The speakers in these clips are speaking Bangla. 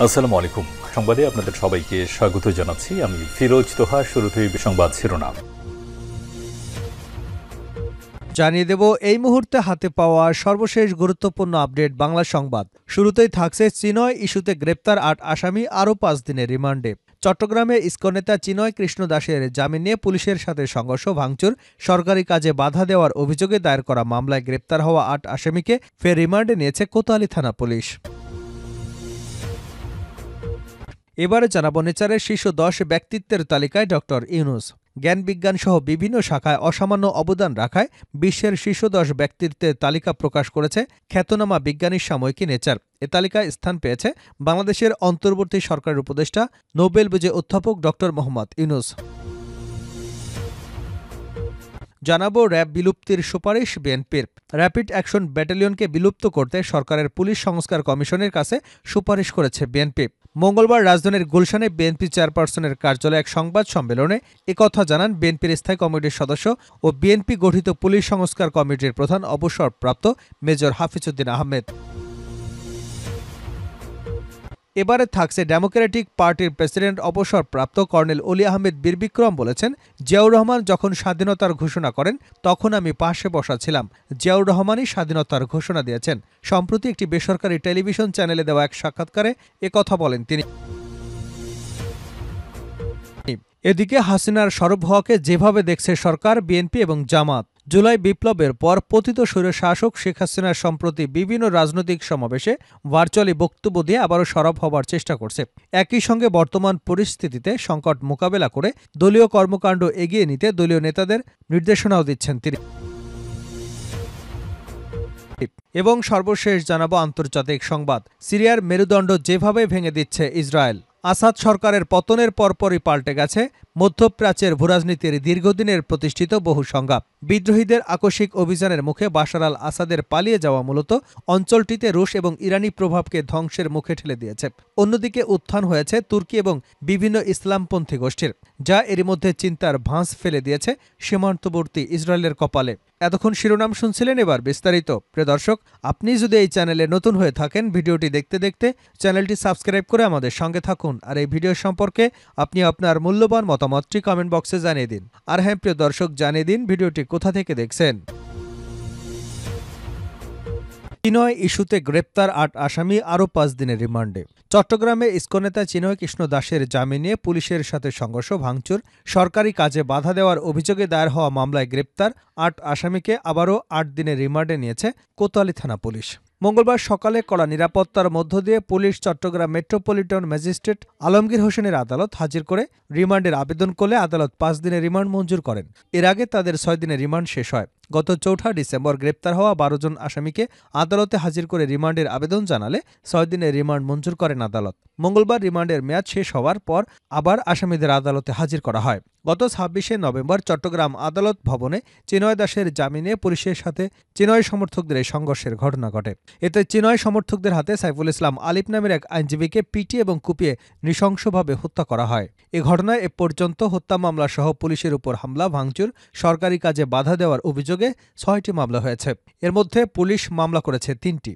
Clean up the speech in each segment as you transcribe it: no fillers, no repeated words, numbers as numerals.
আসসালামু আলাইকুম। সংবাদে আপনাদের সবাইকে স্বাগত জানাচ্ছি। আমি ফিরোজ তোহা। শুরুতেই সংবাদ শিরোনাম জানিয়ে দেব এই মুহূর্তে হাতে পাওয়া সর্বশেষ গুরুত্বপূর্ণ আপডেট বাংলা সংবাদ। শুরুতেই থাকছে চিনয় ইস্যুতে গ্রেপ্তার ৮ আসামি আরও ৫ দিনের রিমান্ডে। চট্টগ্রামে ইসকন নেতা চিনয় কৃষ্ণ দাসের জামিন নিয়ে পুলিশের সাথে সংঘর্ষ, ভাঙচুর, সরকারি কাজে বাধা দেওয়ার অভিযোগে দায়ের করা মামলায় গ্রেপ্তার হওয়া ৮ আসামিকে ফের রিমান্ডে নিয়েছে কোতোয়ালি থানা পুলিশ। এবারে জানাবো নেচারের শীর্ষ ১০ ব্যক্তিত্বের তালিকায় ডক্টর ইউনূস। জ্ঞান বিজ্ঞান সহ বিভিন্ন শাখায় অসামান্য অবদান রাখায় বিশ্বের শীর্ষ ১০ ব্যক্তিত্বের তালিকা প্রকাশ করেছে খ্যাতনামা বিজ্ঞানী সাময়িকী নেচার। এ তালিকায় স্থান পেয়েছে বাংলাদেশের অন্তর্বর্তী সরকারের উপদেষ্টা নোবেল বিজয়ী অধ্যাপক ডক্টর মোহাম্মদ ইউনূস। জানাবো র্যাব বিলুপ্তির সুপারিশ বিএনপির। র্যাপিড অ্যাকশন ব্যাটালিয়নকে বিলুপ্ত করতে সরকারের পুলিশ সংস্কার কমিশনের কাছে সুপারিশ করেছে বিএনপি। মঙ্গলবার রাজধানীর গুলশানে বিএনপি চেয়ারপারসনের কার্যালয়ে এক সংবাদ সম্মেলনে একথা জানান বিএনপির স্থায়ী কমিটির সদস্য ও বিএনপি গঠিত পুলিশ সংস্কার কমিটির প্রধান অবসরপ্রাপ্ত মেজর হাফিজউদ্দিন আহমেদ। এবারে থাকছে ডেমোক্রেটিক পার্টির প্রেসিডেন্ট অবসরপ্রাপ্ত কর্নেল অলি আহমেদ বীর বিক্রম বলেছেন, জিয়াউর রহমান যখন স্বাধীনতার ঘোষণা করেন তখন আমি পাশে বসা ছিলাম। জিয়াউর রহমানই স্বাধীনতার ঘোষণা দিয়েছেন। সম্প্রতি একটি বেসরকারি টেলিভিশন চ্যানেলে দেওয়া এক সাক্ষাৎকারে একথা বলেন তিনি। এদিকে হাসিনার সরব হওয়াকে যেভাবে দেখছে সরকার, বিএনপি এবং জামাত, জুলাই বিপ্লবের পর পতিত স্বৈরশাসক শেখ হাসিনার সম্প্রতি বিভিন্ন রাজনৈতিক সমাবেশে ভার্চুয়ালি বক্তব্য দিয়ে আবারও সরব হবার চেষ্টা করছে। একই সঙ্গে বর্তমান পরিস্থিতিতে সংকট মোকাবেলা করে দলীয় কর্মকাণ্ড এগিয়ে নিতে দলীয় নেতাদের নির্দেশনাও দিচ্ছেন তিনি। এবং সর্বশেষ জানাবো আন্তর্জাতিক সংবাদ। সিরিয়ার মেরুদণ্ড যেভাবে ভেঙে দিচ্ছে ইসরায়েল। আসাদ সরকারের পতনের পরপরই পাল্টে গেছে মধ্যপ্রাচ্যের ভূরাজনীতির দীর্ঘদিনের প্রতিষ্ঠিত বহু সংজ্ঞা। বিদ্রোহীদের আকস্মিক অভিযানের মুখে বাশার আল আসাদের পালিয়ে যাওয়া মূলত অঞ্চলটিতে রুশ এবং ইরানি প্রভাবকে ধ্বংসের মুখে ঠেলে দিয়েছে। অন্যদিকে উত্থান হয়েছে তুর্কি এবং বিভিন্ন ইসলামপন্থী গোষ্ঠীর, যা এরই মধ্যে চিন্তার ভাঁজ ফেলে দিয়েছে সীমান্তবর্তী ইসরায়েলের কপালে। এতক্ষণ শিরোনাম শুনছিলেন, এবার বিস্তারিত। প্রিয় দর্শক, আপনি যদি এই চ্যানেলে নতুন হয়ে থাকেন, ভিডিওটি দেখতে দেখতে চ্যানেলটি সাবস্ক্রাইব করে আমাদের সঙ্গে থাকুন। আর এই ভিডিও সম্পর্কে আপনি আপনার মূল্যবান মতামতটি কমেন্ট বক্সে জানিয়ে দিন। আর হ্যাঁ প্রিয় দর্শক, জানিয়ে দিন ভিডিওটি কোথা থেকে দেখছেন। চিনয় ইস্যুতে গ্রেপ্তার ৮ আসামি আরও ৫ দিনের রিমান্ডে। চট্টগ্রামে ইসকন নেতা চিনয় কৃষ্ণ দাসের জামিন নিয়ে পুলিশের সাথে সংঘর্ষ, ভাঙচুর, সরকারি কাজে বাধা দেওয়ার অভিযোগে দায়ের হওয়া মামলায় গ্রেপ্তার ৮ আসামিকে আবারও ৮ দিনের রিমান্ডে নিয়েছে কোতোয়ালি থানা পুলিশ। মঙ্গলবার সকালে কড়া নিরাপত্তার মধ্য দিয়ে police Chattogram metropolitan magistrate Alamgir হোসেনের আদালত হাজির করে রিমান্ডের আবেদন করলে আদালত ৫ দিনের রিমান্ড মঞ্জুর করেন। এর আগে তাদের ৬ দিনের রিমান্ড শেষ হয়। গত ৪ ডিসেম্বর গ্রেপ্তার হওয়া ১২ জন আসামিকে আদালতে হাজির করে রিমান্ডের আবেদন জানালে ৬ দিনের রিমান্ড মঞ্জুর করেন আদালত। মঙ্গলবার রিমান্ডের মেয়াদ শেষ হওয়ার পর আবার আসামিদের আদালতে হাজির করা হয়। গত ২৬শে নভেম্বর চট্টগ্রাম আদালত ভবনে চিনয় দাসের জামিনে পুলিশের সাথে চিনয় সমর্থকদের এই সংঘর্ষের ঘটনা ঘটে। এতে চিনয় সমর্থকদের হাতে সাইফুল ইসলাম আলিফ নামের এক আইনজীবীকে পিটিয়ে এবং কুপিয়ে নৃশংসভাবে হত্যা করা হয়। এ ঘটনায় এ পর্যন্ত হত্যা মামলা সহ পুলিশের উপর হামলা, ভাঙচুর, সরকারি কাজে বাধা দেওয়ার অভিযোগে ৬টি মামলা হয়েছে। এর মধ্যে পুলিশ মামলা করেছে ৩টি।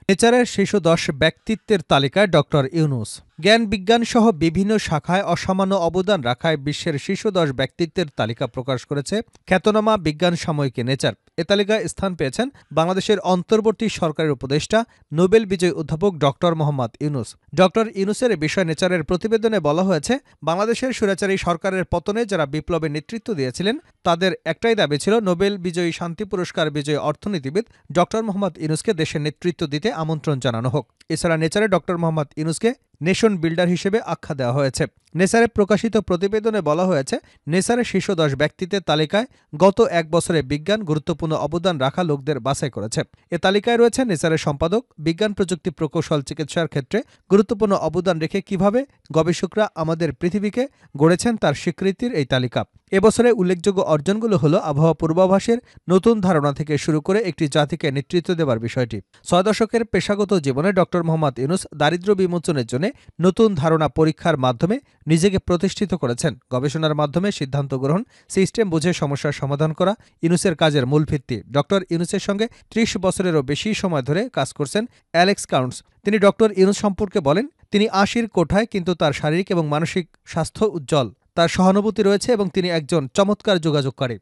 নেচারের শীর্ষ ১০ ব্যক্তিত্বের তালিকায় ডক্টর ইউনূস। জ্ঞান বিজ্ঞান সহ বিভিন্ন শাখায় অসামান্য অবদান রাখায় বিশ্বের শীর্ষ ১০ ব্যক্তিত্বের তালিকা প্রকাশ করেছে খ্যাতনামা বিজ্ঞান সাময়িকী নেচার। এ তালিকায় স্থান পেয়েছেন বাংলাদেশের অন্তর্বর্তী সরকারের উপদেষ্টা নোবেল বিজয়ী অধ্যাপক ডক্টর মোহাম্মদ ইউনূস। ডক্টর ইউনূসের এ বিষয়ে নেচারের প্রতিবেদনে বলা হয়েছে, বাংলাদেশের স্বৈরাচারী সরকারের পতনে যারা বিপ্লবে নেতৃত্ব দিয়েছিলেন তাদের একটাই দাবি ছিল নোবেল বিজয়ী শান্তি পুরস্কার বিজয়ী অর্থনীতিবিদ ডক্টর মোহাম্মদ ইউনূসকে দেশের নেতৃত্ব দিতে আমন্ত্রণ জানানো হোক। এছাড়া নেচারে ডক্টর মোহাম্মদ ইউনূসকে নেশন বিল্ডার হিসেবে আখ্যা দেওয়া হয়েছে। নেসারে প্রকাশিত প্রতিবেদনে বলা হয়েছে, নেসারের শীর্ষ ১০ ব্যক্তিত্বের তালিকায় গত এক বছরে বিজ্ঞান গুরুত্বপূর্ণ অবদান রাখা লোকদের বাছাই করেছে। এ তালিকায় রয়েছে নেসারের সম্পাদক, বিজ্ঞান প্রযুক্তি প্রকৌশল চিকিৎসার ক্ষেত্রে গুরুত্বপূর্ণ অবদান রেখে কিভাবে গবেষকরা আমাদের পৃথিবীকে গড়েছেন তার স্বীকৃতির এই তালিকা। এবছরে উল্লেখযোগ্য অর্জনগুলো হলো আবহাওয়া পূর্বাভাসের নতুন ধারণা থেকে শুরু করে একটি জাতিকে নেতৃত্ব দেবার বিষয়টি। 6 দশকের পেশাগত জীবনে ডক্টর মোহাম্মদ ইউনূস দারিদ্র্য বিমোচনের জন্য নতুন ধারণা পরীক্ষার মাধ্যমে নিজেকে প্রতিষ্ঠিত করেছেন। গবেষণার মাধ্যমে সিদ্ধান্ত গ্রহণ, সিস্টেম বুঝে সমস্যার সমাধান করা ইউনূসের কাজের মূল ভিত্তি। ডক্টর ইউনূসের সঙ্গে ৩০ বছরেরও বেশি সময় ধরে কাজ করছেন অ্যালেক্স কাউন্টস। তিনি ডক্টর ইউনূস সম্পর্কে বলেন, তিনি ৮০-র কোঠায়, কিন্তু তার শারীরিক এবং মানসিক স্বাস্থ্য উজ্জ্বল। তার সহানুভূতি রয়েছে এবং তিনি একজন চমৎকার যোগাযোগকারী।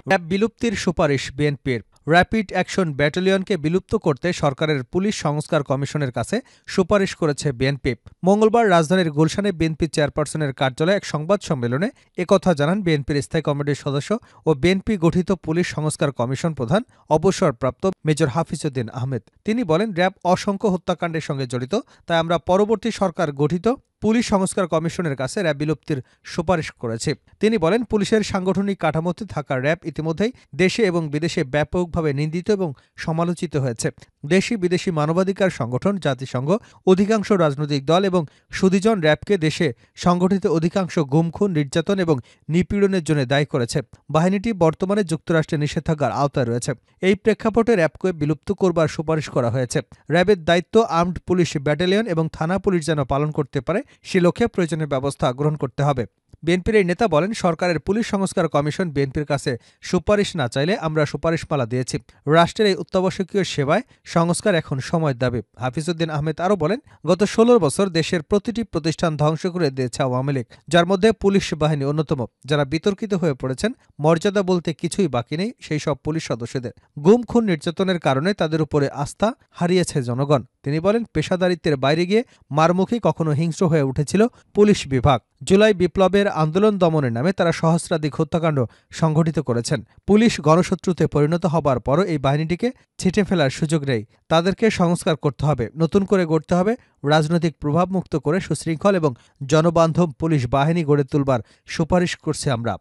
র্যাব বিলুপ্তির সুপারিশ বিএনপির। র্যাপিড অ্যাকশন ব্যাটালিয়নকে বিলুপ্ত করতে সরকারের পুলিশ সংস্কার কমিশনের কাছে সুপারিশ করেছে বিএনপি। মঙ্গলবার রাজধানীর গুলশানে বিএনপি চেয়ারপারসনের কার্যালয়ে এক সংবাদ সম্মেলনে একথা জানান বিএনপির স্থায়ী কমিটির সদস্য ও বিএনপি গঠিত পুলিশ সংস্কার কমিশন প্রধান অবসরপ্রাপ্ত মেজর হাফিজউদ্দিন আহমেদ। তিনি বলেন, র্যাব অসংখ্য হত্যাকাণ্ডের সঙ্গে জড়িত, তাই আমরা পরবর্তী সরকার গঠিত পুলিশ সংস্কার কমিশনের কাছে র্যাব বিলুপ্তির সুপারিশ করেছে। তিনি বলেন, পুলিশের সাংগঠনিক কাঠামোতে থাকা র্যাব ইতিমধ্যেই দেশে এবং বিদেশে ব্যাপকভাবে নিন্দিত এবং সমালোচিত হয়েছে। দেশি বিদেশি মানবাধিকার সংগঠন, জাতিসংঘ, অধিকাংশ রাজনৈতিক দল এবং সুধীজন র্যাবকে দেশে সংগঠিত অধিকাংশ গুম-খুন, নির্যাতন এবং নিপীড়নের জন্য দায়ী করেছে। বাহিনীটি বর্তমানে যুক্তরাষ্ট্রের নিষেধাজ্ঞার আওতায় রয়েছে। এই প্রেক্ষাপটে র্যাবকে বিলুপ্ত করবার সুপারিশ করা হয়েছে। র্যাবের দায়িত্ব আর্মড পুলিশ ব্যাটালিয়ন এবং থানা পুলিশ যেন পালন করতে পারে, সে লক্ষ্যে প্রয়োজনীয় ব্যবস্থা গ্রহণ করতে হবে। বিএনপির এই নেতা বলেন, সরকারের পুলিশ সংস্কার কমিশন বিএনপির কাছে সুপারিশ না চাইলে আমরা সুপারিশমালা দিয়েছি। রাষ্ট্রের এই অত্যাবশ্যকীয় সেবায় সংস্কার এখন সময়ের দাবি। হাফিজউদ্দিন আহমেদ আরও বলেন, গত ১৬ বছর দেশের প্রতিটি প্রতিষ্ঠান ধ্বংস করে দিয়েছে আওয়ামী লীগ, যার মধ্যে পুলিশ বাহিনী অন্যতম। যারা বিতর্কিত হয়ে পড়েছেন, মর্যাদা বলতে কিছুই বাকি নেই সেই সব পুলিশ সদস্যদের। গুম, খুন, নির্যাতনের কারণে তাদের উপরে আস্থা হারিয়েছে জনগণ। তিনি বলেন, পেশাদারিত্বের বাইরে গিয়ে মারমুখী কখনো হিংস্র হয়ে উঠেছিল পুলিশ বিভাগ। জুলাই বিপ্লবের আন্দোলন দমনের নামে তারা সহস্রাধিক হত্যাকাণ্ড সংঘটিত করেছেন। পুলিশ গণশত্রুতে পরিণত হবার পরও এই বাহিনীটিকে ছিটে ফেলার সুযোগ নেই। তাদেরকে সংস্কার করতে হবে, নতুন করে গড়তে হবে, রাজনৈতিক প্রভাবমুক্ত করে সুশৃঙ্খল এবং জনবান্ধব পুলিশ বাহিনী গড়ে তুলবার সুপারিশ করছি আমরা।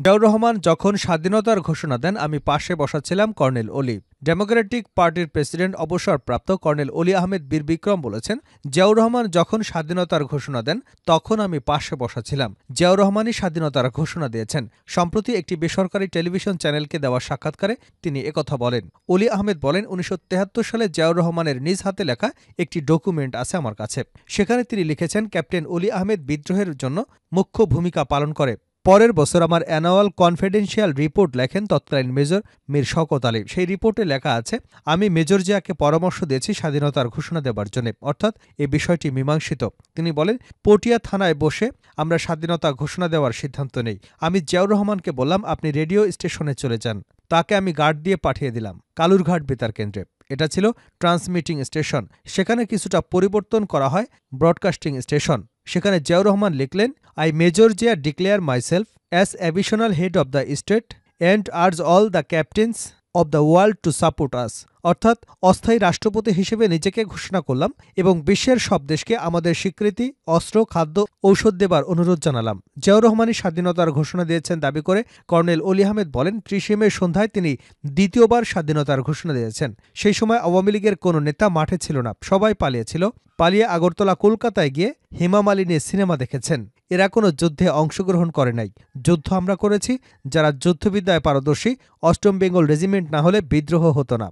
জিয়াউর রহমান যখন স্বাধীনতার ঘোষণা দেন, আমি পাশে বসাছিলাম কর্নেল অলি। ডেমোক্রেটিক পার্টির প্রেসিডেন্ট অবসরপ্রাপ্ত কর্নেল অলি আহমেদ বীর বিক্রম বলেছেন, জিয়াউর রহমান যখন স্বাধীনতার ঘোষণা দেন তখন আমি পাশে বসাছিলাম। জিয়াউর রহমানই স্বাধীনতার ঘোষণা দিয়েছেন। সম্প্রতি একটি বেসরকারি টেলিভিশন চ্যানেলকে দেওয়া সাক্ষাৎকারে তিনি একথা বলেন। অলি আহমেদ বলেন, ১৯৭৩ সালে জিয়াউর রহমানের নিজ হাতে লেখা একটি ডকুমেন্ট আছে আমার কাছে। সেখানে তিনি লিখেছেন, ক্যাপ্টেন অলি আহমেদ বিদ্রোহের জন্য মুখ্য ভূমিকা পালন করে। পরের বছর আমার অ্যানুয়াল কনফিডেন্সিয়াল রিপোর্ট লেখেন তৎকালীন মেজর মীর শওকত আলী। সেই রিপোর্টে লেখা আছে, আমি মেজর জিয়াকে পরামর্শ দিয়েছি স্বাধীনতার ঘোষণা দেবার জন্য, অর্থাৎ এই বিষয়টি মীমাংসিত। তিনি বলেন, পটিয়া থানায় বসে আমরা স্বাধীনতা ঘোষণা দেওয়ার সিদ্ধান্ত নেই। আমি জিয়াউর রহমানকে বললাম, আপনি রেডিও স্টেশনে চলে যান। তাকে আমি গার্ড দিয়ে পাঠিয়ে দিলাম কালুরঘাট বেতার কেন্দ্রে। এটা ছিল ট্রান্সমিটিং স্টেশন। সেখানে কিছুটা পরিবর্তন করা হয় ব্রডকাস্টিং স্টেশন। সেখানে জিয়াউর রহমান লিখলেন, I major Zia declare myself as additional head of the state and urge all the captain's of the world to support us. অর্থাৎ অস্থায়ী রাষ্ট্রপতি হিসেবে নিজেকে ঘোষণা করলাম এবং বিশ্বের সব দেশকে আমাদের স্বীকৃতি, অস্ত্র, খাদ্য, ঔষধ দেবার অনুরোধ জানালাম। জিয়াউর রহমানই স্বাধীনতার ঘোষণা দিয়েছেন দাবি করে কর্নেল অলি আহমেদ বলেন, ৩০ মে সন্ধ্যায় তিনি দ্বিতীয়বার স্বাধীনতার ঘোষণা দিয়েছেন। সেই সময় আওয়ামী লীগের কোনো নেতা মাঠে ছিল না, সবাই পালিয়েছিল। পালিয়ে আগরতলা, কলকাতায় গিয়ে হেমা মালিনী সিনেমা দেখেছেন। এরা কোনো যুদ্ধে অংশগ্রহণ করে নাই। যুদ্ধ আমরা করেছি। যারা যুদ্ধবিদ্যায় পারদর্শী, ৮ম বেঙ্গল রেজিমেন্ট না হলে বিদ্রোহ হতো না।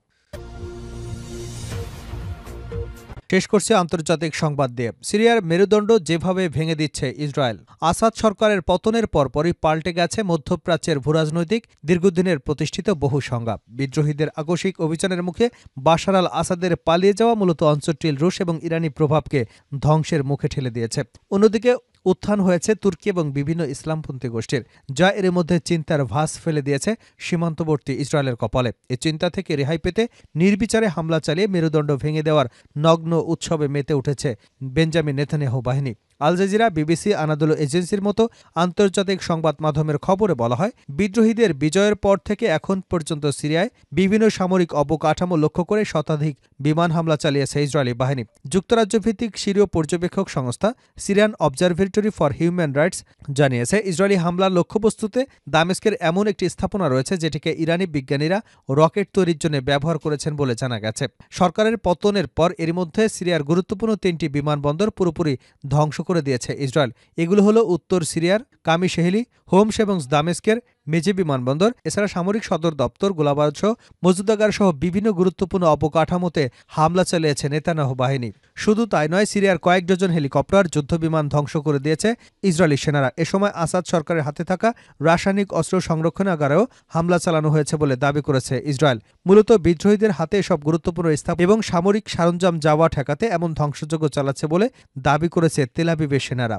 শেষ করছে আন্তর্জাতিক সংবাদ দিয়ে। সিরিয়ার মেরুদণ্ড যেভাবে ভেঙে দিচ্ছে ইসরায়েল। আসাদ সরকারের পতনের পরপরই পাল্টে গেছে মধ্যপ্রাচ্যের ভূরাজনৈতিক দীর্ঘদিনের প্রতিষ্ঠিত বহু সংজ্ঞা। বিদ্রোহীদের আকস্মিক অভিযানের মুখে বাশার আল আসাদের পালিয়ে যাওয়া মূলত অঞ্চলটির রুশ এবং ইরানি প্রভাবকে ধ্বংসের মুখে ঠেলে দিয়েছে। অন্যদিকে উত্থান হয়েছে তুর্কি এবং বিভিন্ন ইসলামপন্থী গোষ্ঠীর, যা এর মধ্যে চিন্তার ভাঁজ ফেলে দিয়েছে সীমান্তবর্তী ইসরায়েলের কপালে। এই চিন্তা থেকে রেহাই পেতে নির্বিচারে হামলা চালিয়ে মেরুদণ্ড ভেঙে দেওয়ার নগ্ন উৎসবে মেতে উঠেছে বেঞ্জামিন নেতানিয়াহু বাহিনী। আল জাজিরা, বিবিসি, আনাদোলু এজেন্সির মতো আন্তর্জাতিক সংবাদ মাধ্যমের খবরে বলা হয়, বিদ্রোহীদের বিজয়ের পর থেকে এখন পর্যন্ত সিরিয়ায় বিভিন্ন সামরিক অবকাঠামো লক্ষ্য করে শতাধিক বিমান হামলা চালিয়েছে ইসরায়েলি বাহিনী। যুক্তরাজ্যভিত্তিক সিরীয় পর্যবেক্ষক সংস্থা Syrian observatory for human rights জানিয়েছে, ইসরায়েলি হামলার লক্ষ্যবস্তুতে দামেস্কের এমন একটি স্থাপনা রয়েছে যেটিকে ইরানি বিজ্ঞানীরা রকেট তৈরির জন্য ব্যবহার করেছেন বলে জানা গেছে। সরকারের পতনের পর এর মধ্যে সিরিয়ার গুরুত্বপূর্ণ 3টি বিমানবন্দর পুরোপুরি ধ্বংস করে দিয়েছে ইসরায়েল। এগুলো হলো উত্তর সিরিয়ার কামি শেহেলি, হোমস এবং দামেস্কের মেজে বিমানবন্দর। এছাড়া সামরিক সদর দপ্তর, গোলাবারুদ মজুদাগার সহ বিভিন্ন গুরুত্বপূর্ণ অবকাঠামোতে হামলা চালিয়েছে নেতানিয়াহু বাহিনী। শুধু তাই নয়, সিরিয়ার কয়েক ডজন হেলিকপ্টার, যুদ্ধবিমান ধ্বংস করে দিয়েছে ইসরায়েলি সেনারা। এ সময় আসাদ সরকারের হাতে থাকা রাসায়নিক অস্ত্র সংরক্ষণাগারেও হামলা চালানো হয়েছে বলে দাবি করেছে ইসরায়েল। মূলত বিদ্রোহীদের হাতে এসব গুরুত্বপূর্ণ স্থাপনা এবং সামরিক সরঞ্জাম যাওয়া ঠেকাতে এমন ধ্বংসযজ্ঞ চালাচ্ছে বলে দাবি করেছে তেল আবিবের সেনারা।